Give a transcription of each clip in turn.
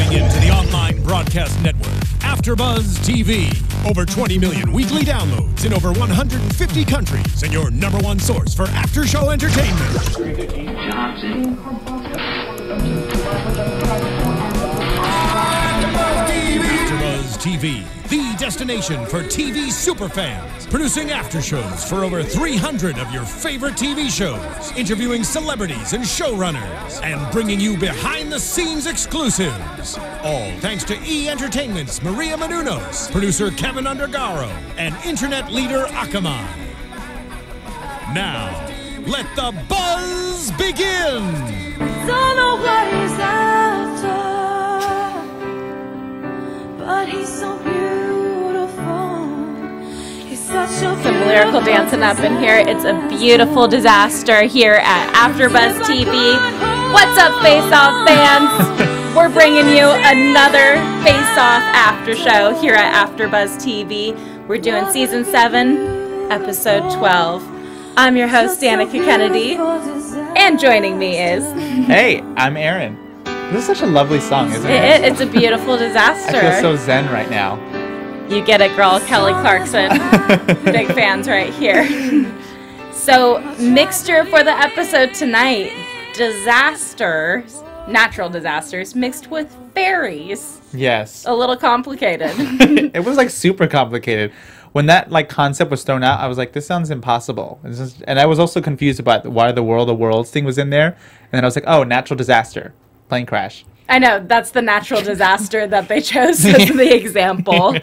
Tuning in to the online broadcast network, AFTERBUZZ TV. Over 20 million weekly downloads in over 150 countries, and your #1 source for after-show entertainment. AFTERBUZZ TV, the destination for TV superfans, producing after-shows for over 300 of your favorite TV shows, interviewing celebrities and showrunners, and bringing you behind-the-scenes exclusives. All thanks to E! Entertainment's Maria Menounos, producer Kevin Undergaro, and internet leader Akamai. Now, let the buzz begin! Don't know what he's after, but he's so beautiful. He's such a Some lyrical dancing up in here. It's a beautiful disaster here at AFTERBUZZ TV. What's up, Face Off fans? We're bringing you another Face Off after show here at AFTERBUZZ TV. We're doing season 7, episode 12. I'm your host, Danica Kennedy, and joining me is... Hey, I'm Aaron. This is such a lovely song, isn't it? It's a beautiful disaster. I feel so zen right now. You get it, girl. Kelly Clarkson. Big fans right here. So, mixture for the episode tonight. Disasters, natural disasters, mixed with fairies. Yes. A little complicated. It was like super complicated. When that like concept was thrown out, I was like, this sounds impossible. And I was also confused about why the World of Worlds thing was in there. And then I was like, oh, natural disaster. Plane crash. I know, that's the natural disaster that they chose as the example.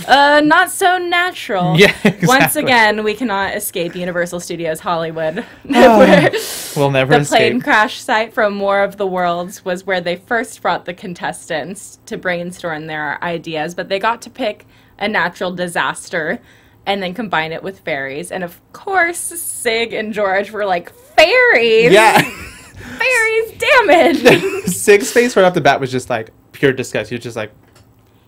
Not so natural. Yeah, exactly. Once again, we cannot escape Universal Studios Hollywood. We'll never The escape. plane crash site from War of the Worlds was where they first brought the contestants to brainstorm their ideas, but they got to pick a natural disaster and then combine it with fairies. And of course, Sig and George were like, fairies? Yeah. Fairies, damn it. Sig's face right off the bat was just like pure disgust. He was just like,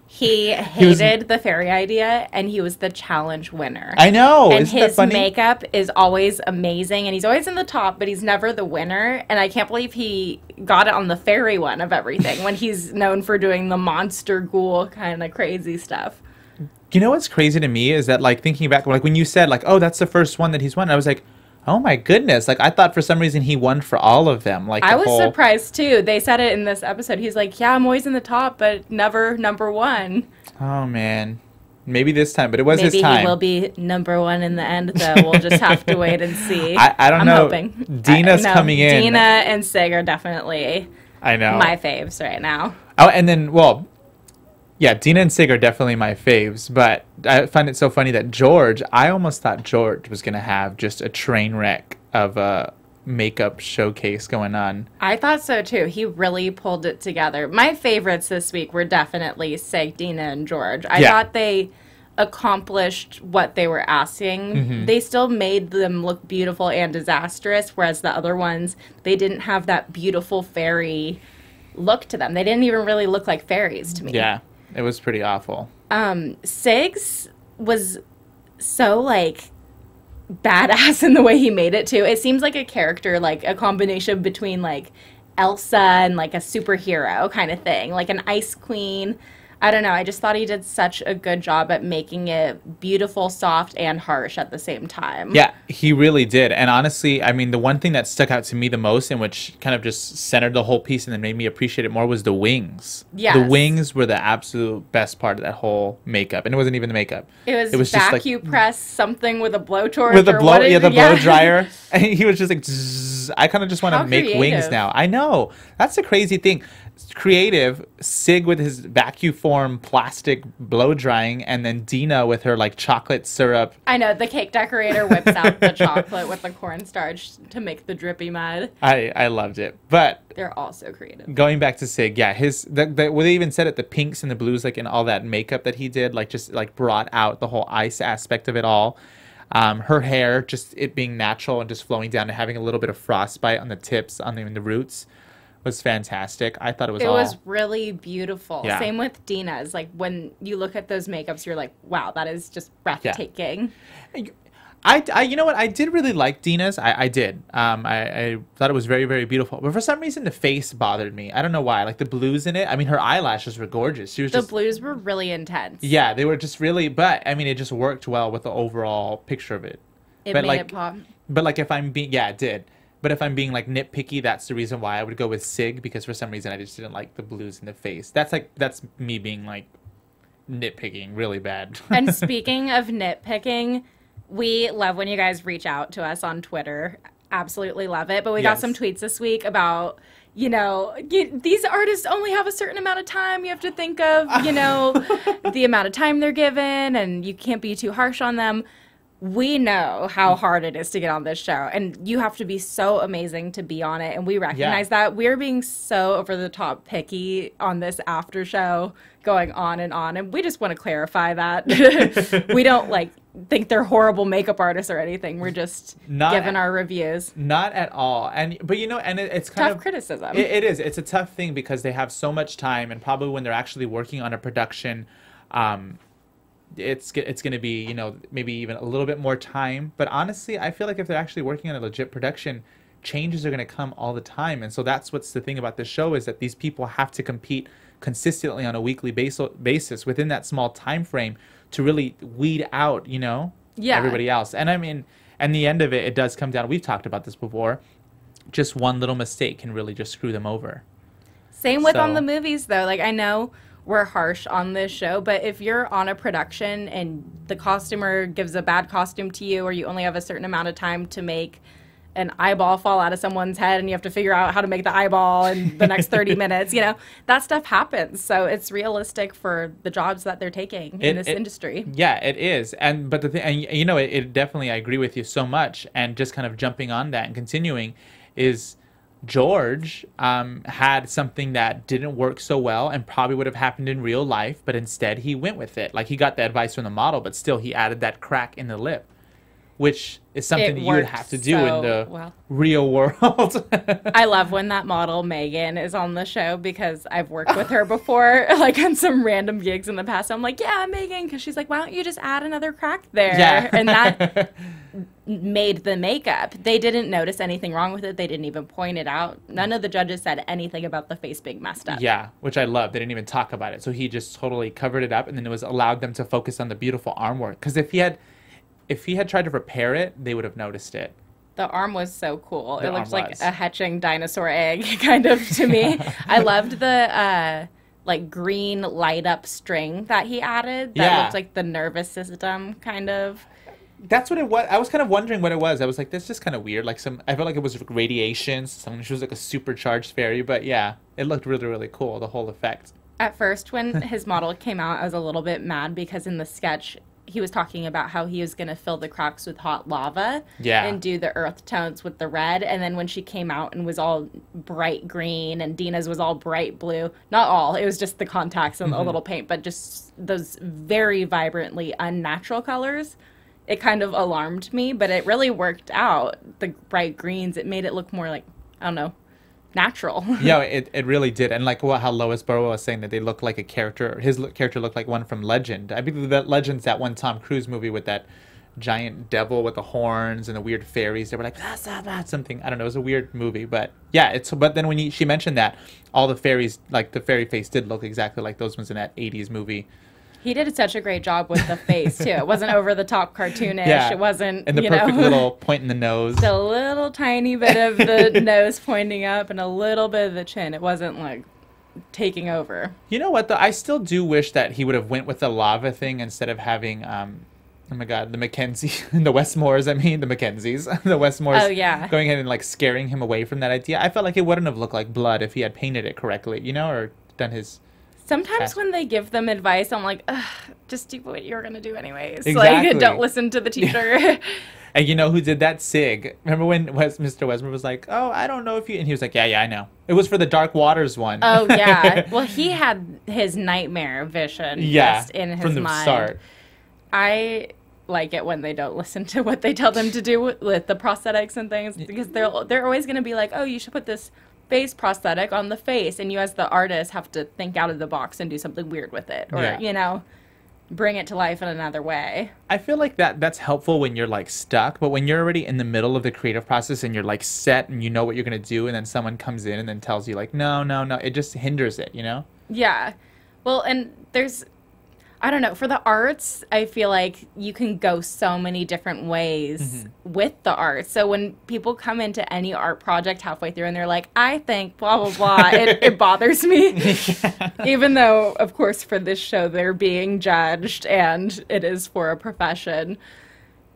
He hated the fairy idea, and he was the challenge winner. I know. And Isn't that his funny? makeup is always amazing, and he's always in the top, but he's never the winner. And I can't believe he got it on the fairy one of everything when he's known for doing the monster ghoul kind of crazy stuff. You know what's crazy to me is that like thinking back, like when you said like, oh, that's the first one that he's won, I was like, oh my goodness. Like I thought for some reason he won for all of them. Like I was surprised too. They said it in this episode. He's like, yeah, I'm always in the top, but never #1. Oh man. Maybe this time, but it was Maybe his time. he will be #1 in the end, though. We'll just have to wait and see. I don't know. I'm hoping. Dina's coming in. Dina and Sig are definitely I know. my faves right now. Oh, and then, well, yeah, Dina and Sig are definitely my faves, but I find it so funny that George, I almost thought George was going to have just a train wreck of a makeup showcase going on. I thought so, too. He really pulled it together. My favorites this week were definitely Sig, Dina, and George. I thought they accomplished what they were asking. Mm-hmm. They still made them look beautiful and disastrous, whereas the other ones, they didn't have that beautiful fairy look to them. They didn't even really look like fairies to me. Yeah, it was pretty awful. Sig's was so, like, badass in the way he made it, too. It seems like a character, like, a combination between, like, Elsa and, like, a superhero kind of thing. Like an ice queen. I don't know. I just thought he did such a good job at making it beautiful, soft, and harsh at the same time. Yeah, he really did. And honestly, I mean, the one thing that stuck out to me the most and which kind of just centered the whole piece and then made me appreciate it more was the wings. Yes. The wings were the absolute best part of that whole makeup. And it wasn't even the makeup. It was just like, vacuum press something with a blowtorch. with the blow, what is the it? blow dryer. And he was just like, zzz, I kind of just want to How make wings creative. now. I know. That's the crazy thing. Creative, Sig with his vacuum form plastic blow drying, and then Dina with her like chocolate syrup. I know, the cake decorator whips out the chocolate with the cornstarch to make the drippy mud. I loved it. But They're all so creative. going back to Sig, yeah, what they even said it, the pinks and the blues, like in all that makeup that he did, like just like brought out the whole ice aspect of it all. Her hair, just it being natural and just flowing down and having a little bit of frostbite on the tips, on the roots, was fantastic. I thought it was It all... was really beautiful. Yeah. Same with Dina's. Like, when you look at those makeups, you're like, wow, that is just breathtaking. You know what? I did really like Dina's. I did. I thought it was very, very beautiful. But for some reason, the face bothered me. I don't know why. Like the blues in it. I mean, her eyelashes were gorgeous. She was The blues were really intense. Yeah, they were just really. But I mean, it just worked well with the overall picture of it. It but made like, it pop. But like, if I'm being, yeah, it did. But if I'm being like nitpicky, that's the reason why I would go with Sig, because for some reason I just didn't like the blues in the face. That's me being like nitpicking really bad. And speaking of nitpicking, we love when you guys reach out to us on Twitter. Absolutely love it. But we got some tweets this week about, you know, these artists only have a certain amount of time. You have to think of, you know, the amount of time they're given, and you can't be too harsh on them. We know how hard it is to get on this show, and you have to be so amazing to be on it, and we recognize that. We're being so over the top picky on this after show, going on, and we just want to clarify that. We don't like think they're horrible makeup artists or anything. We're just giving our reviews. Not at all. But you know, and it's kind tough of criticism. It is. It's a tough thing because they have so much time, and probably when they're actually working on a production, it's going to be, you know, maybe even a little bit more time. But honestly, I feel like if they're actually working on a legit production, changes are going to come all the time. And so that's what's the thing about this show, is that these people have to compete consistently on a weekly basis within that small time frame to really weed out, you know, everybody else. And I mean, and the end of it, it does come down, we've talked about this before, just one little mistake can really just screw them over. Same with on the movies, though. Like, I know we're harsh on this show, but if you're on a production and the costumer gives a bad costume to you, or you only have a certain amount of time to make an eyeball fall out of someone's head and you have to figure out how to make the eyeball in the next 30 minutes, you know, that stuff happens. So it's realistic for the jobs that they're taking in this industry. Yeah, it is. But the thing, and you know, it definitely, I agree with you so much. And just kind of jumping on that and continuing is, George had something that didn't work so well and probably would have happened in real life, but instead he went with it. Like, he got the advice from the model, but still he added that crack in the lip, which is something that you would have to do in the real world. I love when that model, Megan, is on the show, because I've worked with her before, like on some random gigs in the past. I'm like, yeah, Megan, because she's like, why don't you just add another crack there? Yeah. And that made the makeup. They didn't notice anything wrong with it. They didn't even point it out. None of the judges said anything about the face being messed up. Yeah, which I love. They didn't even talk about it. So he just totally covered it up, and then it was allowed them to focus on the beautiful arm work. Because if he had tried to repair it, they would have noticed it. The arm was so cool. It looked like a hatching dinosaur egg, kind of, to me. I loved the like green light up string that he added. That looked like the nervous system, kind of. That's what it was. I was kind of wondering what it was. I was like, that's just kind of weird. Like I felt like it was radiation. She was like a supercharged fairy. But yeah, it looked really, really cool, the whole effect. At first, when his model came out, I was a little bit mad, because in the sketch, he was talking about how he was going to fill the cracks with hot lava and do the earth tones with the red. And then when she came out and was all bright green and Dina's was all bright blue, not all, it was just the contacts and a little paint, but just those very vibrantly unnatural colors, it kind of alarmed me, but it really worked out. The bright greens, it made it look more like, I don't know, natural. Yeah, it really did. And like how Lois Burrow was saying that they look like a character, his character looked like one from Legend. I believe that Legend's that one Tom Cruise movie with that giant devil with the horns and the weird fairies. They were like, that's something. I don't know. It was a weird movie, but yeah, but then when she mentioned that, all the fairies, like the fairy face did look exactly like those ones in that 80s movie. He did such a great job with the face, too. It wasn't over-the-top cartoonish. Yeah. It wasn't, and the perfect little point in the nose. The little tiny bit of the nose pointing up and a little bit of the chin. It wasn't, like, taking over. You know what, though? I still do wish that he would have went with the lava thing instead of having, oh, my God, the Mackenzie, the Westmores, the Mackenzies. The Westmores going ahead and, like, scaring him away from that idea. I felt like it wouldn't have looked like blood if he had painted it correctly, you know, or done his... Sometimes when they give them advice, I'm like, ugh, just do what you're going to do anyways. Exactly. Like, don't listen to the teacher. And you know who did that? Sig. Remember when Mr. Westmore was like, oh, I don't know if you... And he was like, yeah, I know. It was for the Dark Waters one. Oh, yeah. Well, he had his nightmare vision just in his mind. From the start. I like it when they don't listen to what they tell them to do with the prosthetics and things, because they're always going to be like, oh, you should put this face prosthetic on the face, and you as the artist have to think out of the box and do something weird with it, or you know, bring it to life in another way. I feel like that's helpful when you're like stuck, but when you're already in the middle of the creative process and you're like set and you know what you're gonna do, and then someone comes in and then tells you like, no, no, no, it just hinders it, you know? Yeah. Well, and I don't know, for the arts, I feel like you can go so many different ways with the art. So when people come into any art project halfway through and they're like, I think blah, blah, blah, it bothers me. Even though, of course, for this show, they're being judged and it is for a profession.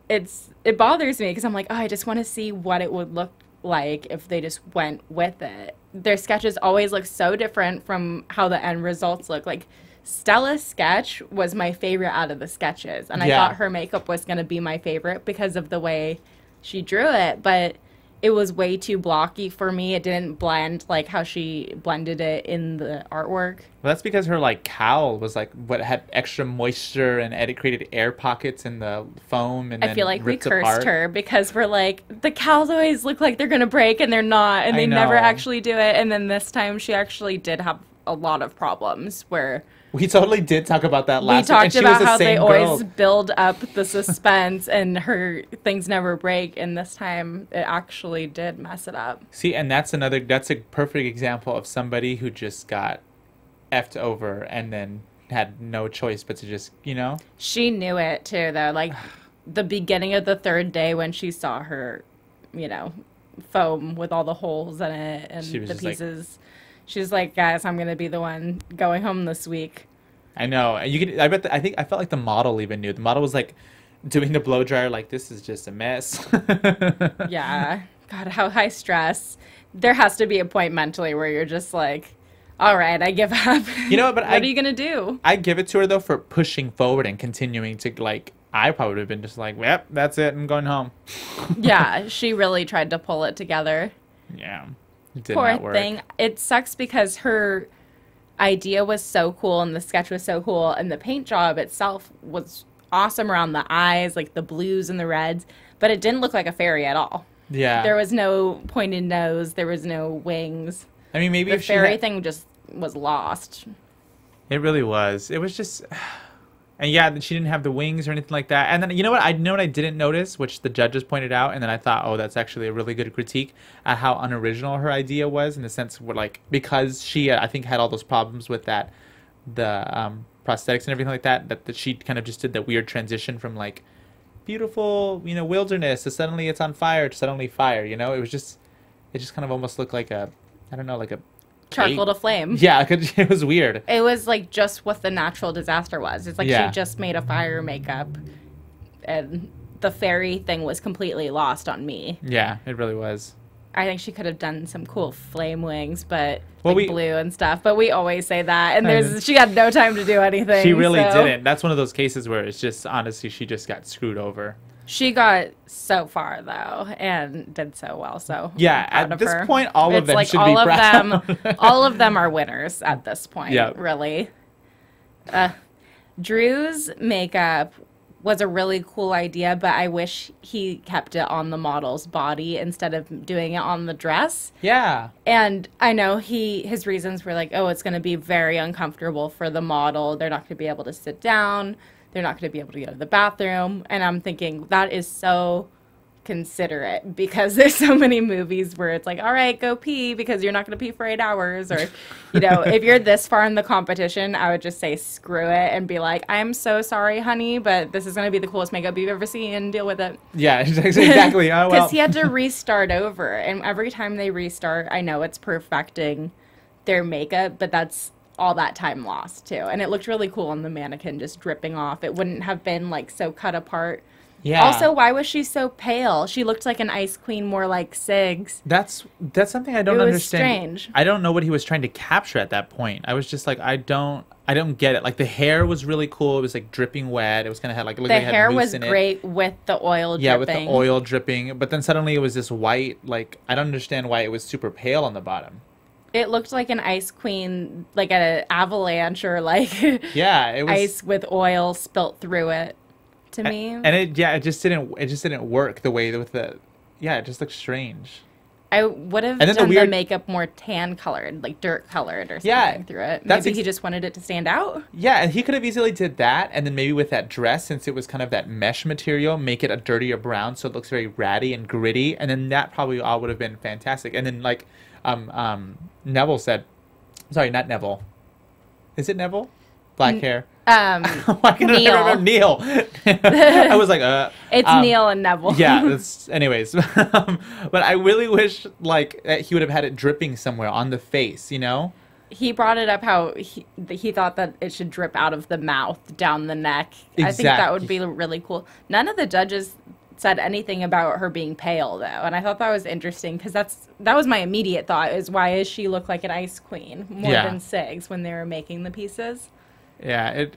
It bothers me because I'm like, oh, I just want to see what it would look like if they just went with it. Their sketches always look so different from how the end results look. Like, Stella's sketch was my favorite out of the sketches, and I thought her makeup was going to be my favorite because of the way she drew it, but it was way too blocky for me. It didn't blend like how she blended it in the artwork. Well, that's because her like cowl was like what had extra moisture and it created air pockets in the foam, and I feel like we cursed her because we're like, the cowls always look like they're going to break and they're not, and they never actually do it. And then this time she actually did have a lot of problems where... We totally did talk about that last week. We talked about how they always build up the suspense and her things never break, and this time it actually did mess it up. See, and that's a perfect example of somebody who just got effed over and then had no choice but to just, you know? She knew it too, though. Like, the beginning of the third day when she saw her, you know, foam with all the holes in it and the pieces... She's like, guys, I'm going to be the one going home this week. I know. I felt like the model even knew. The model was like doing the blow dryer like, this is just a mess. Yeah. God, how high stress. There has to be a point mentally where you're just like, all right, I give up. You know, but what are you going to do? I give it to her, though, for pushing forward and continuing to, like, I probably would have been just like, yep, that's it. I'm going home. Yeah, she really tried to pull it together. Yeah. It did Poor not work. thing. It sucks because her idea was so cool and the sketch was so cool and the paint job itself was awesome around the eyes, like the blues and the reds, but it didn't look like a fairy at all. Yeah. There was no pointed nose. There was no wings. I mean, maybe the if fairy thing just was lost. It really was. It was just... And yeah, she didn't have the wings or anything like that. And then, you know what I didn't notice, which the judges pointed out, and then I thought, oh, that's actually a really good critique at how unoriginal her idea was, in the sense where, like, because she, I think, had all those problems with the prosthetics and everything like that, that she kind of just did that weird transition from, like, beautiful, you know, wilderness to suddenly it's on fire to suddenly fire, you know? It just kind of almost looked like a, I don't know, like a... Charcoal to flame. Yeah, it was weird. It was like just what the natural disaster was. It's like she just made a fire makeup, and the fairy thing was completely lost on me. Yeah, it really was. I think she could have done some cool flame wings, but blue and stuff. But we always say that, and she had no time to do anything. She really didn't. That's one of those cases where it's just, honestly, she just got screwed over. She got so far, though, and did so well. So yeah, at this point, all of them should be proud. All of them are winners at this point, really. Drew's makeup was a really cool idea, but I wish he kept it on the model's body instead of doing it on the dress. Yeah. And I know his reasons were like, oh, it's going to be very uncomfortable for the model. They're not going to be able to sit down. They're not going to be able to go to the bathroom. And I'm thinking that is so considerate, because there's so many movies where it's like, all right, go pee because you're not going to pee for 8 hours. Or, you know, if you're this far in the competition, I would just say screw it and be like, I'm so sorry, honey, but this is going to be the coolest makeup you've ever seen. Deal with it. Yeah, exactly. Oh, well. Because he had to restart over. And every time they restart, I know it's perfecting their makeup, but that's all that time lost too. And it looked really cool on the mannequin, just dripping off. It wouldn't have been like so cut apart. Yeah. Also, why was she so pale? She looked like an ice queen, more like Siggs. That's something I don't understand. Strange. I don't know what he was trying to capture at that point. I was just like, I don't get it. Like, the hair was really cool. It was like dripping wet. It was kind of had like, the hair was great with the oil dripping. Yeah, with the oil dripping. But then suddenly it was this white, like, I don't understand why it was super pale on the bottom. It looked like an ice queen, like an avalanche, or like it was ice with oil spilt through it to me. And it just didn't work the way with the, it just looked strange. I would have And then done the the weird- makeup more tan colored, like dirt colored or something Yeah, through it. that's Maybe he just wanted it to stand out. Yeah, and he could have easily did that, and then maybe with that dress, since it was kind of that mesh material, make it a dirtier brown so it looks very ratty and gritty, and then that probably all would have been fantastic. And then like Neville said, sorry, not Neville. Is it Neville? Black hair. Why can't I remember Neil? I was like, It's Neil and Neville. Yeah, that's, anyways. But I really wish like that he would have had it dripping somewhere on the face, you know? He brought it up how he thought that it should drip out of the mouth down the neck. I think that would be really cool. None of the judges said anything about her being pale though, and I thought that was interesting because that was my immediate thought is why does she look like an ice queen more than Sigs when they were making the pieces? Yeah,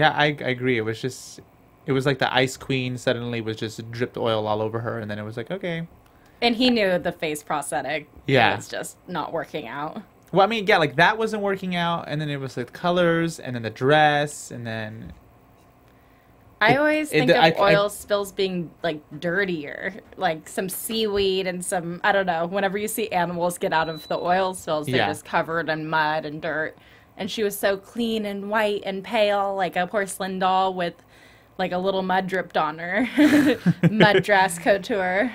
I agree. It was like the Ice Queen suddenly was just dripped oil all over her, and then it was like, okay. And he knew the face prosthetic was just not working out. Well, I mean, yeah, like that wasn't working out, and then it was like the colors, and then the dress, and then... I always think of oil spills being like dirtier, like some seaweed and some, I don't know, whenever you see animals get out of the oil spills, they're just covered in mud and dirt. And she was so clean and white and pale, like a porcelain doll with like a little mud dripped on her. Mud dress couture.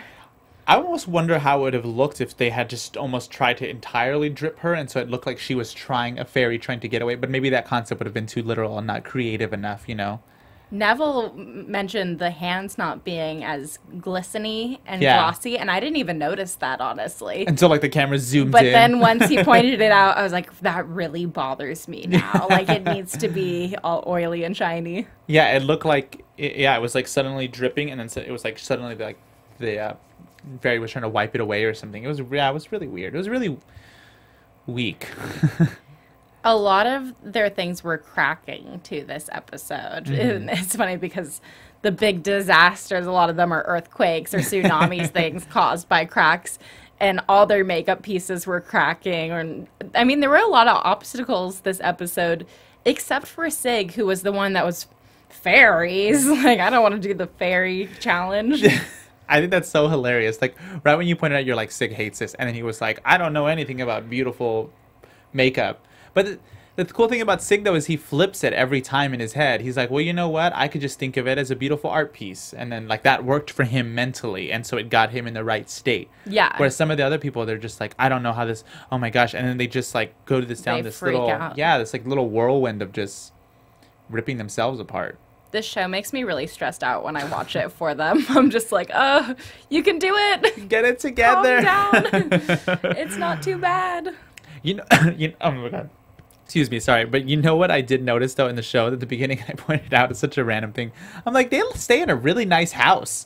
I almost wonder how it would have looked if they had just almost tried to entirely drip her, and so it looked like she was a fairy trying to get away. But maybe that concept would have been too literal and not creative enough, you know? Neville mentioned the hands not being as glistening and glossy, and I didn't even notice that, honestly. Until, like, the camera zoomed in. But then once he pointed it out, I was like, that really bothers me now. Like, it needs to be all oily and shiny. Yeah, it looked like, it was, like, suddenly dripping, and then it was, like, suddenly, like, the fairy was trying to wipe it away or something. It was really weird. It was really weak. A lot of their things were cracking to this episode. Mm-hmm. It's funny because the big disasters, a lot of them are earthquakes or tsunamis, things caused by cracks, and all their makeup pieces were cracking. Or, I mean, there were a lot of obstacles this episode, except for Sig, who was the one that was fairies. Like, I don't want to do the fairy challenge. I think that's so hilarious. Like, right when you pointed out, you're like, Sig hates this, and then he was like, I don't know anything about beautiful makeup. But the cool thing about Sig, though, is he flips it every time in his head. He's like, well, you know what? I could just think of it as a beautiful art piece. And then, like, that worked for him mentally. And so it got him in the right state. Yeah. Whereas some of the other people, they're just like, I don't know how this, oh my gosh. And then they just, like, go to this little, this, like, little whirlwind of just ripping themselves apart. This show makes me really stressed out when I watch it for them. I'm just like, oh, you can do it. Get it together. Calm down. It's not too bad. You know, oh my God. Excuse me, sorry, but you know what I did notice, though, in the show at the beginning, I pointed out, it's such a random thing. I'm like, they stay in a really nice house.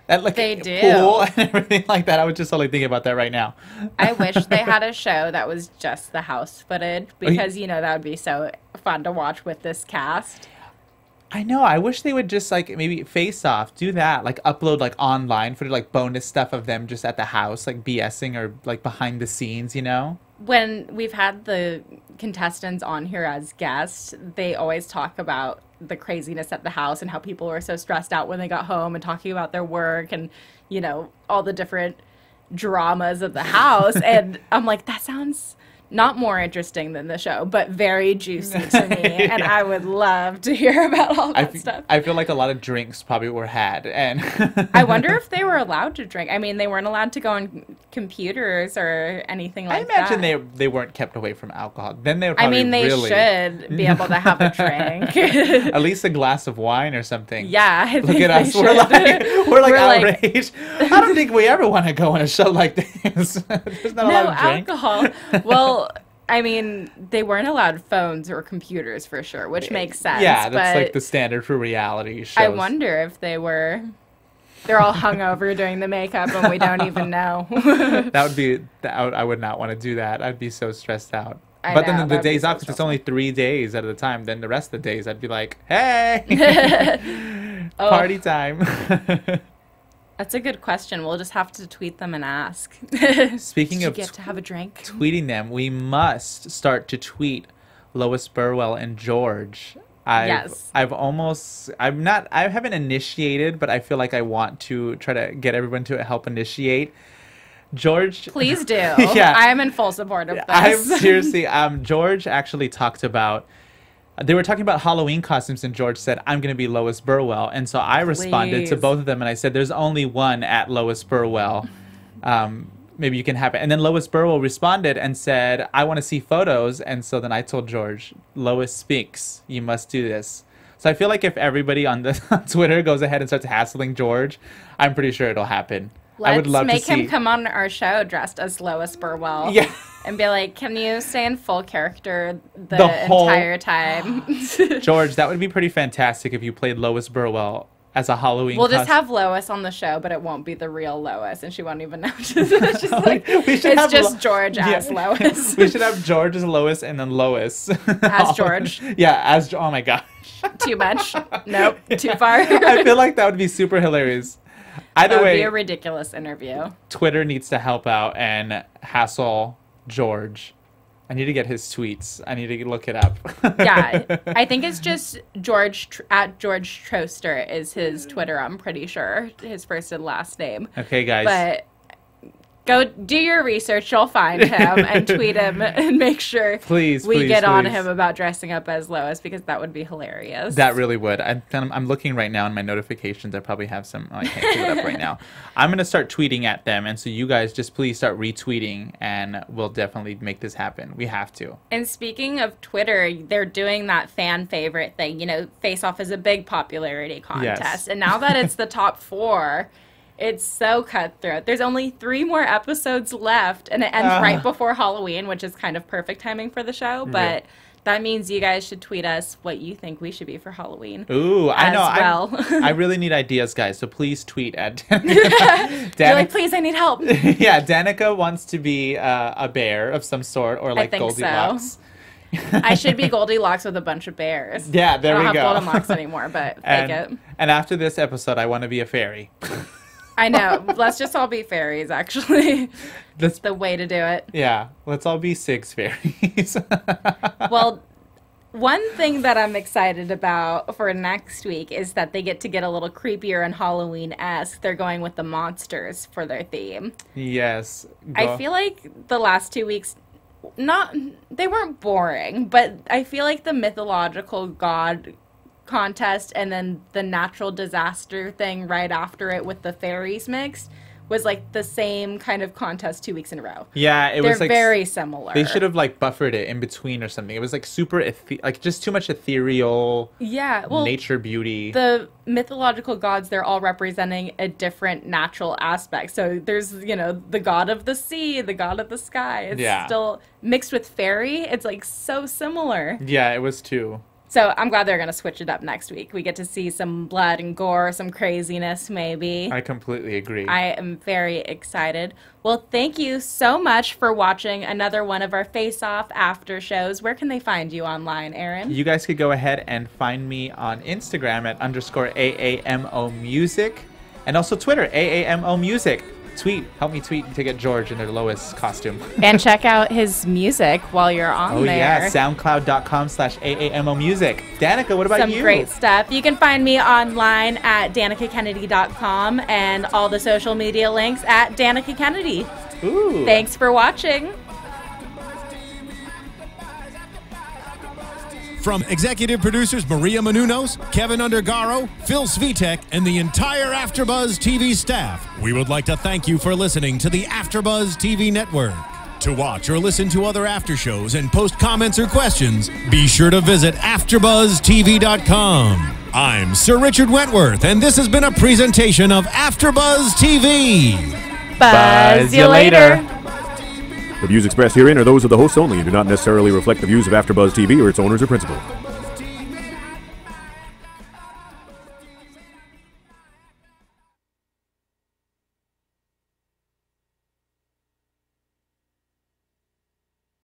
At, like, they do. Pool and everything like that. I was just totally thinking about that right now. I wish they had a show that was just the house footage, because, you know, that would be so fun to watch with this cast. I know. I wish they would just, like, maybe Face Off, do that. Like, upload, like, online footage, like, bonus stuff of them just at the house, like, BSing or, like, behind the scenes, you know? When we've had the contestants on here as guests, they always talk about the craziness at the house and how people were so stressed out when they got home and talking about their work and, you know, all the different dramas of the house. And I'm like, that sounds not more interesting than the show, but very juicy to me. And Yeah. I would love to hear about all that stuff. I feel like a lot of drinks probably were had. And I wonder if they were allowed to drink. I mean, they weren't allowed to go on computers or anything like that. I imagine they weren't kept away from alcohol. Then they would probably they should be able to have a drink. At least a glass of wine or something. Yeah, I Look think at they us. should. We're like outraged. I don't think we ever want to go on a show like this. There's not a lot of drink. Alcohol. Well, I mean, they weren't allowed phones or computers for sure, which makes sense. Yeah, that's but like the standard for reality shows. I wonder if they're all hungover doing the makeup and we don't even know. I would not want to do that. I'd be so stressed out. But then the days off, because it's only 3 days at a time, then the rest of the days I'd be like, hey, party time. That's a good question. We'll just have to tweet them and ask. Speaking of get to have a drink? tweeting them, we must start to tweet Lois Burwell and George. I haven't initiated, but I feel like I want to try to get everyone to help initiate. George. Please do. Yeah. I am in full support of this. I'm seriously. George actually talked about. They were talking about Halloween costumes, and George said, "I'm going to be Lois Burwell," and so I responded to both of them, and I said, "There's only one at Lois Burwell. Maybe you can have it." And then Lois Burwell responded and said, "I want to see photos." And so then I told George, "Lois speaks. You must do this." So I feel like if everybody on Twitter goes ahead and starts hassling George, I'm pretty sure it'll happen. I would love Let's to make see him come on our show dressed as Lois Burwell. Yeah. And be like, can you stay in full character the whole entire time? George, that would be pretty fantastic if you played Lois Burwell as a Halloween We'll just have Lois on the show, but it won't be the real Lois, and she won't even know. It's just like, it's just George as Lois. We should have George as Lois and then Lois As George. Yeah, as oh my gosh. Too much? Nope. Too far? I feel like that would be super hilarious. Either That would way, be a ridiculous interview. Twitter needs to help out and hassle George. I need to get his tweets. I need to look it up. Yeah, I think it's just George at George Troster is his Twitter. I'm pretty sure his first and last name. Okay, guys. But go do your research. You'll find him and tweet him and make sure we get on him about dressing up as Lois, because that would be hilarious. That really would. I'm looking right now in my notifications. I probably have some. Oh, I can't pull it up right now. I'm going to start tweeting at them. And so you guys just please start retweeting, and we'll definitely make this happen. We have to. And speaking of Twitter, they're doing that fan favorite thing. You know, Face Off is a big popularity contest. Yes. And now that it's the top 4... It's so cutthroat. There's only 3 more episodes left, and it ends right before Halloween, which is kind of perfect timing for the show. But that means you guys should tweet us what you think we should be for Halloween. Ooh, I know. Well. I really need ideas, guys. So please tweet at Danica. You're like, please, I need help. Yeah, Danica wants to be a bear of some sort, or like Goldilocks. So. I should be Goldilocks with a bunch of bears. Yeah, there we go. I don't have Goldilocks anymore, but fake it. And after this episode, I want to be a fairy. I know. Let's just all be fairies, actually. That's the way to do it. Yeah. Let's all be 6 fairies. Well, one thing that I'm excited about for next week is that they get to get a little creepier and Halloween-esque. They're going with the monsters for their theme. Yes. I feel like the last 2 weeks, they weren't boring, but I feel like the mythological god contest and then the natural disaster thing right after it with the fairies mixed was like the same kind of contest 2 weeks in a row. Yeah, They're like very similar. They should have like buffered it in between or something. It was like super like just too much ethereal. Yeah, well, nature beauty. The mythological gods, they're all representing a different natural aspect. So there's, you know, the god of the sea, the god of the sky. It's still mixed with fairy. It's like so similar. Yeah, it was too. So I'm glad they're going to switch it up next week. We get to see some blood and gore, some craziness maybe. I completely agree. I am very excited. Well, thank you so much for watching another one of our Face Off after shows. Where can they find you online, Aaron? You guys could go ahead and find me on Instagram at _AAMO Music, and also Twitter, AAMO Music. Help me tweet to get George in their Lois costume. And check out his music while you're on there. Oh yeah, soundcloud.com/AAMO Music. Danica, what about you? Some great stuff. You can find me online at danicakennedy.com and all the social media links at Danica Kennedy. Ooh. Thanks for watching. From executive producers Maria Menounos, Kevin Undergaro, Phil Svitek, and the entire AfterBuzz TV staff, we would like to thank you for listening to the AfterBuzz TV network. To watch or listen to other after shows and post comments or questions, be sure to visit AfterBuzzTV.com. I'm Sir Richard Wentworth, and this has been a presentation of AfterBuzz TV. Buzz you later. The views expressed herein are those of the hosts only and do not necessarily reflect the views of AfterBuzz TV or its owners or principals.